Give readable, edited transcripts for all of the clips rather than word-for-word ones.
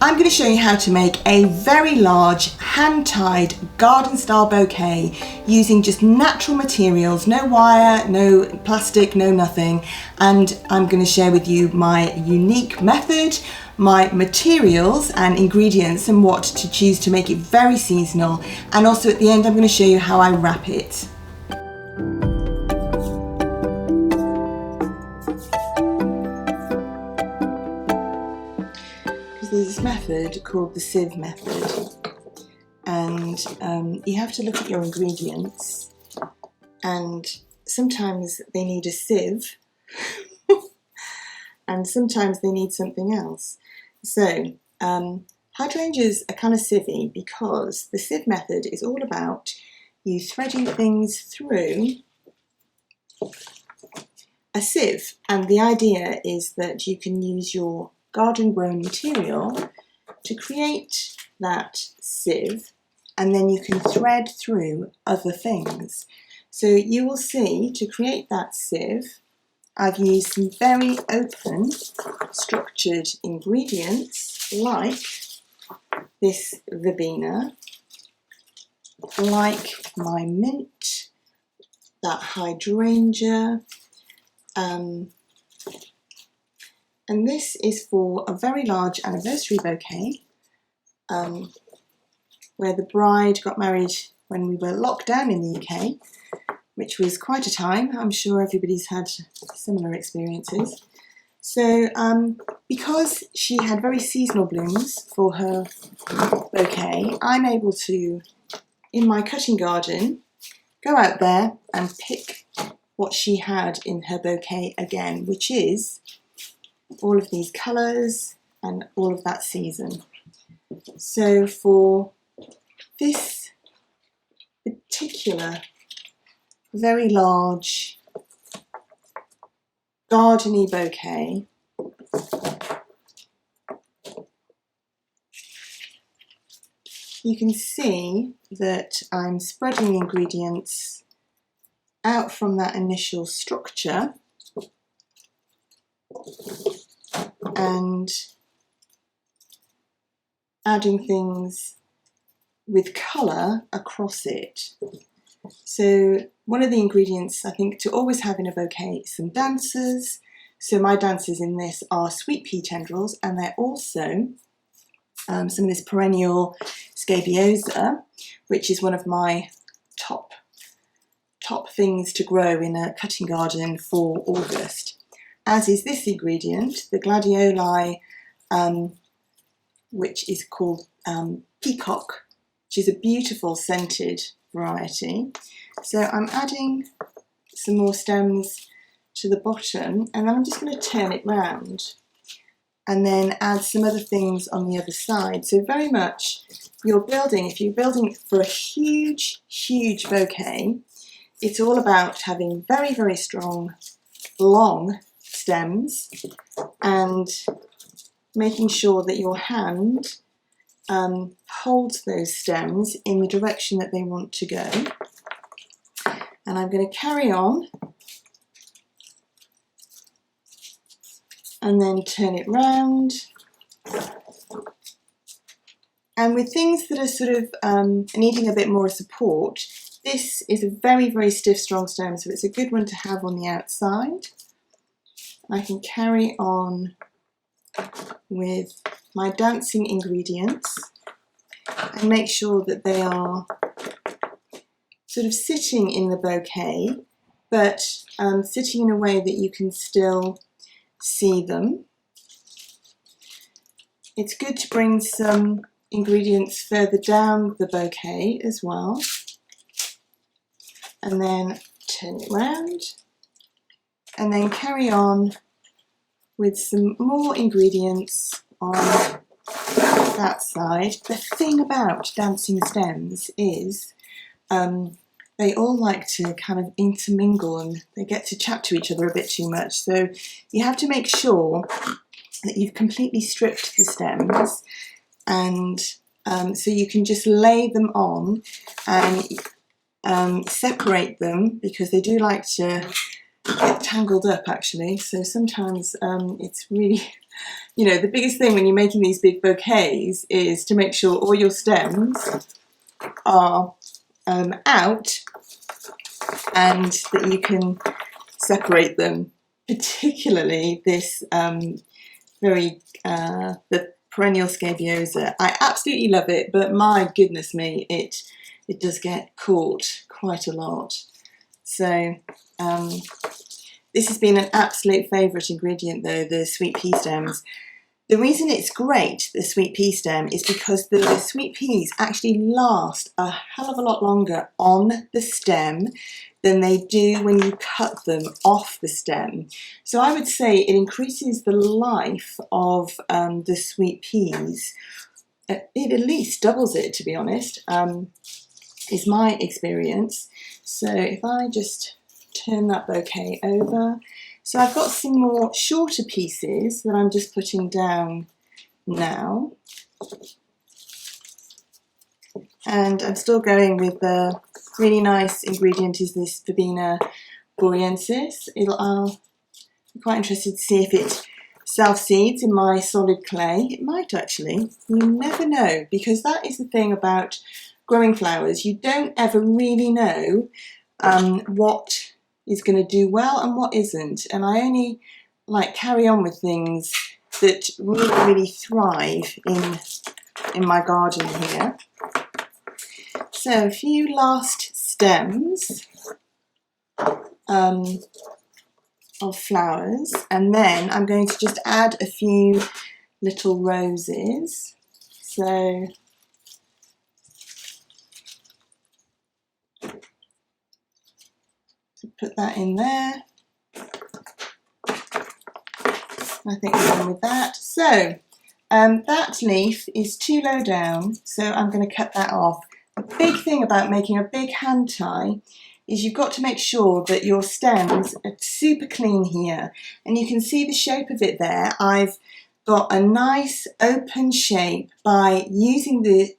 I'm going to show you how to make a very large hand-tied garden style bouquet using just natural materials, no wire, no plastic, no nothing. And I'm going to share with you my unique method, my materials and ingredients and what to choose to make it very seasonal. And also at the end I'm going to show you how I wrap it. There's this method called the sieve method, and you have to look at your ingredients, and sometimes they need a sieve and sometimes they need something else. So hydrangeas are kind of sievey because the sieve method is all about you threading things through a sieve, and the idea is that you can use your garden grown material to create that sieve, and then you can thread through other things. So you will see, to create that sieve, I've used some very open structured ingredients like this verbena, like my mint, that hydrangea, and this is for a very large anniversary bouquet where the bride got married when we were locked down in the UK, which was quite a time. I'm sure everybody's had similar experiences. So because she had very seasonal blooms for her bouquet, I'm able to, in my cutting garden, go out there and pick what she had in her bouquet again, which is all of these colours and all of that season. So for this particular very large gardeny bouquet, you can see that I'm spreading ingredients out from that initial structure and adding things with colour across it. So one of the ingredients I think to always have in a bouquet is some dancers. So my dancers in this are sweet pea tendrils, and they're also some of this perennial scabiosa, which is one of my top things to grow in a cutting garden for August. As is this ingredient, the gladioli, which is called peacock, which is a beautiful scented variety. So I'm adding some more stems to the bottom, and then I'm just going to turn it round and then add some other things on the other side. So very much you're building, if you're building for a huge bouquet, it's all about having very, very strong, long stems and making sure that your hand holds those stems in the direction that they want to go. And I'm going to carry on and then turn it round. And with things that are sort of needing a bit more support, this is a very, very stiff, strong stem, so it's a good one to have on the outside. I can carry on with my dancing ingredients and make sure that they are sort of sitting in the bouquet, but sitting in a way that you can still see them. It's good to bring some ingredients further down the bouquet as well, and then turn it round and then carry on with some more ingredients on that side. The thing about dancing stems is they all like to kind of intermingle and they get to chat to each other a bit too much. So you have to make sure that you've completely stripped the stems, and so you can just lay them on and separate them, because they do like to get tangled up actually. So sometimes it's really you know, the biggest thing when you're making these big bouquets is to make sure all your stems are out and that you can separate them, particularly this the perennial scabiosa. I absolutely love it, but my goodness me, it does get caught quite a lot. So this has been an absolute favourite ingredient though, the sweet pea stems. The reason it's great, the sweet pea stem, is because the sweet peas actually last a hell of a lot longer on the stem than they do when you cut them off the stem. So I would say it increases the life of the sweet peas. It at least doubles it, to be honest, is my experience. So if I just turn that bouquet over. So I've got some more shorter pieces that I'm just putting down now. And I'm still going with the really nice ingredient is this Verbena boreensis. I'm quite interested to see if it self-seeds in my solid clay. It might actually, you never know, because that is the thing about growing flowers. You don't ever really know what is going to do well and what isn't, and I only like carry on with things that really thrive in my garden here. So a few last stems of flowers, and then I'm going to just add a few little roses. So put that in there. I think we're done with that. So that leaf is too low down, so I'm going to cut that off. The big thing about making a big hand tie is you've got to make sure that your stems are super clean here, and you can see the shape of it there. I've got a nice open shape by using the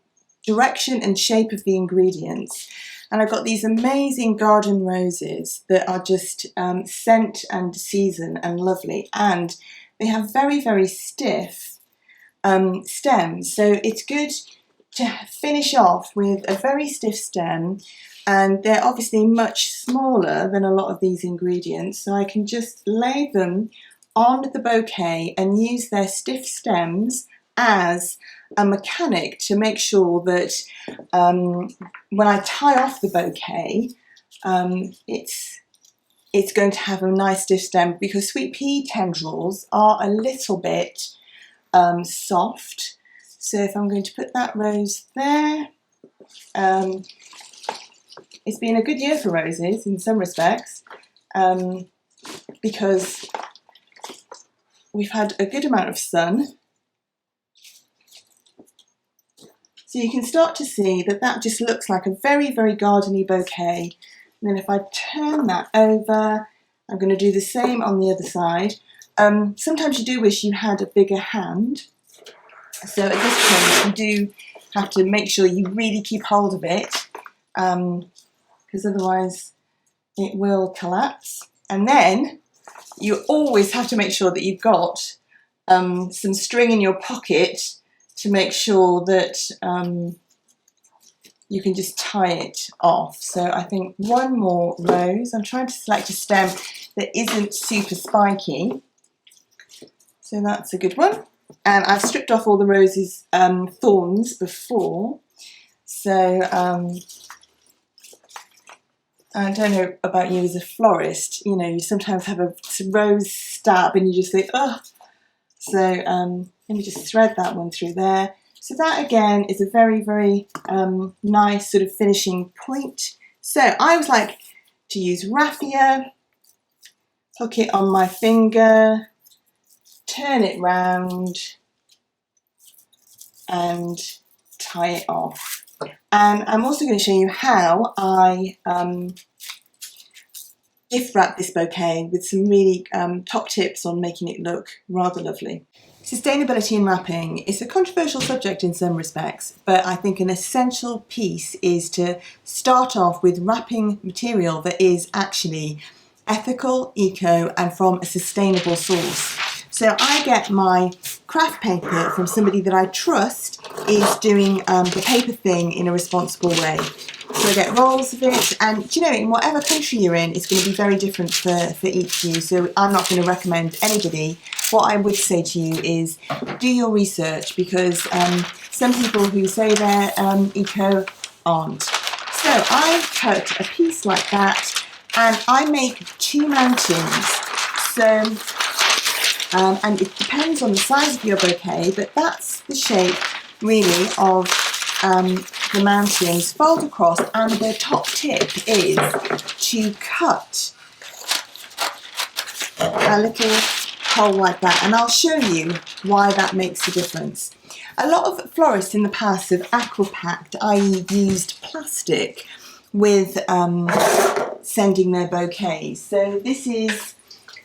direction and shape of the ingredients. And I've got these amazing garden roses that are just scent and season and lovely. And they have very stiff stems. So it's good to finish off with a very stiff stem. And they're obviously much smaller than a lot of these ingredients. So I can just lay them on the bouquet and use their stiff stems as a mechanic to make sure that when I tie off the bouquet, it's going to have a nice stiff stem, because sweet pea tendrils are a little bit soft. So if I'm going to put that rose there, it's been a good year for roses in some respects, because we've had a good amount of sun. So you can start to see that that just looks like a very gardeny bouquet. And then if I turn that over, I'm going to do the same on the other side. Sometimes you do wish you had a bigger hand. So at this point you do have to make sure you really keep hold of it, because otherwise it will collapse. And then you always have to make sure that you've got some string in your pocket to make sure that you can just tie it off. So I think one more rose. I'm trying to select a stem that isn't super spiky. So that's a good one. And I've stripped off all the roses' thorns before. So I don't know about you as a florist, you know, you sometimes have a rose stab and you just think, oh. So let me just thread that one through there. So that again is a very nice sort of finishing point. So I always like to use raffia, hook it on my finger, turn it round and tie it off. And I'm also going to show you how I gift wrap this bouquet with some really top tips on making it look rather lovely. Sustainability in wrapping is a controversial subject in some respects, but I think an essential piece is to start off with wrapping material that is actually ethical, eco, and from a sustainable source. So I get my craft paper from somebody that I trust is doing the paper thing in a responsible way. So I get rolls of it, and you know, in whatever country you're in, it's going to be very different for each of you. So I'm not going to recommend anybody. What I would say to you is do your research, because some people who say they're eco aren't. So I cut a piece like that, and I make 2 mountains. So, and it depends on the size of your bouquet, but that's the shape really of the mountains. Fold across, and the top tip is to cut a little hole like that, and I'll show you why that makes a difference. A lot of florists in the past have aquapacked, i.e. used plastic with sending their bouquets. So this is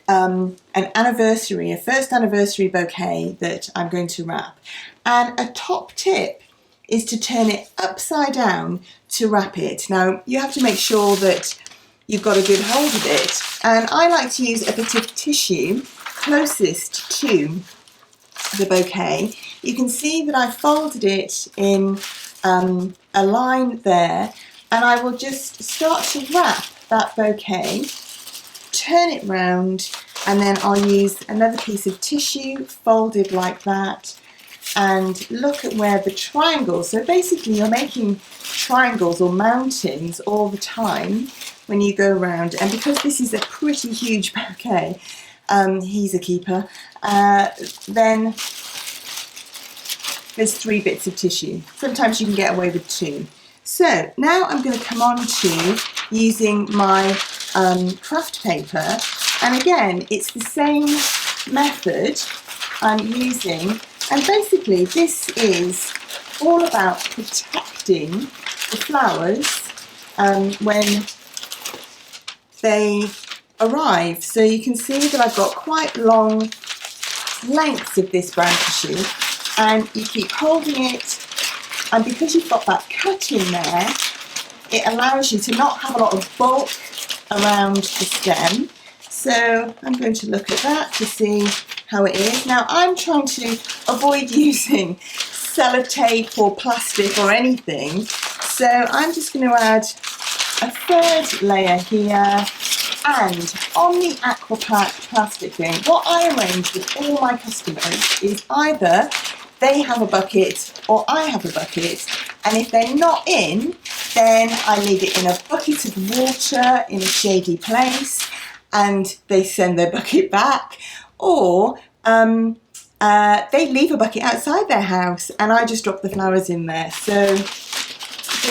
an anniversary, a first anniversary bouquet that I'm going to wrap. And a top tip is to turn it upside down to wrap it. Now you have to make sure that you've got a good hold of it. And I like to use a bit of tissue closest to the bouquet. You can see that I folded it in a line there, and I will just start to wrap that bouquet, turn it round, and then I'll use another piece of tissue folded like that, and look at where the triangles, so basically you're making triangles or mountains all the time when you go around. And because this is a pretty huge bouquet, he's a keeper, then there's 3 bits of tissue. Sometimes you can get away with 2. So now I'm going to come on to using my craft paper, and again it's the same method I'm using, and basically this is all about protecting the flowers when they arrive. So you can see that I've got quite long lengths of this brown tissue, and you keep holding it, and because you've got that cut in there, it allows you to not have a lot of bulk around the stem. So I'm going to look at that to see how it is. Now I'm trying to avoid using sellotape or plastic or anything, so I'm just going to add a 3rd layer here. And on the Aquapack plastic thing, what I arrange with all my customers is either they have a bucket or I have a bucket, and if they're not in, then I leave it in a bucket of water in a shady place and they send their bucket back, or they leave a bucket outside their house and I just drop the flowers in there. So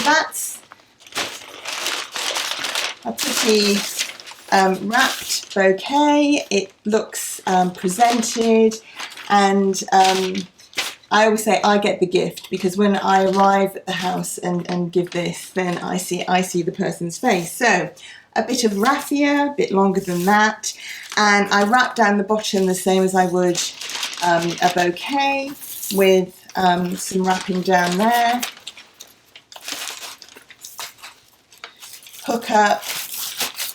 that's a pretty wrapped bouquet. It looks presented, and I always say I get the gift, because when I arrive at the house and give this, then I see the person's face. So a bit of raffia, a bit longer than that, and I wrap down the bottom the same as I would a bouquet, with some wrapping down there. Hook up,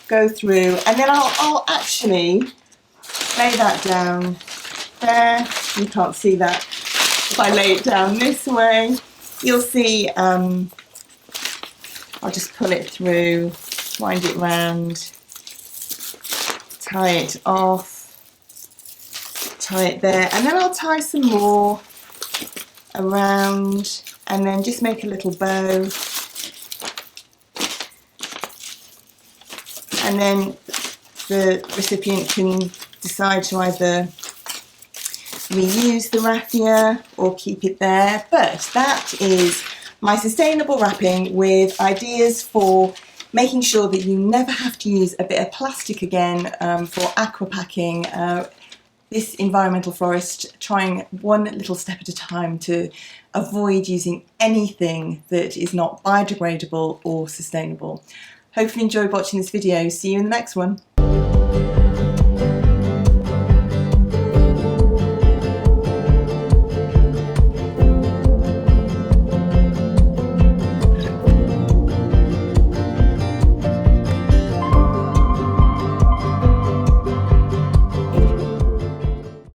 go through, and then I'll actually lay that down there. You can't see that. If I lay it down this way, you'll see I'll just pull it through, wind it round, tie it off, tie it there, and then I'll tie some more around, and then just make a little bow, and then the recipient can decide to either reuse the raffia or keep it there. But that is my sustainable wrapping, with ideas for making sure that you never have to use a bit of plastic again for aquapacking. This environmental florist trying one little step at a time to avoid using anything that is not biodegradable or sustainable. Hopefully you enjoyed watching this video. See you in the next one.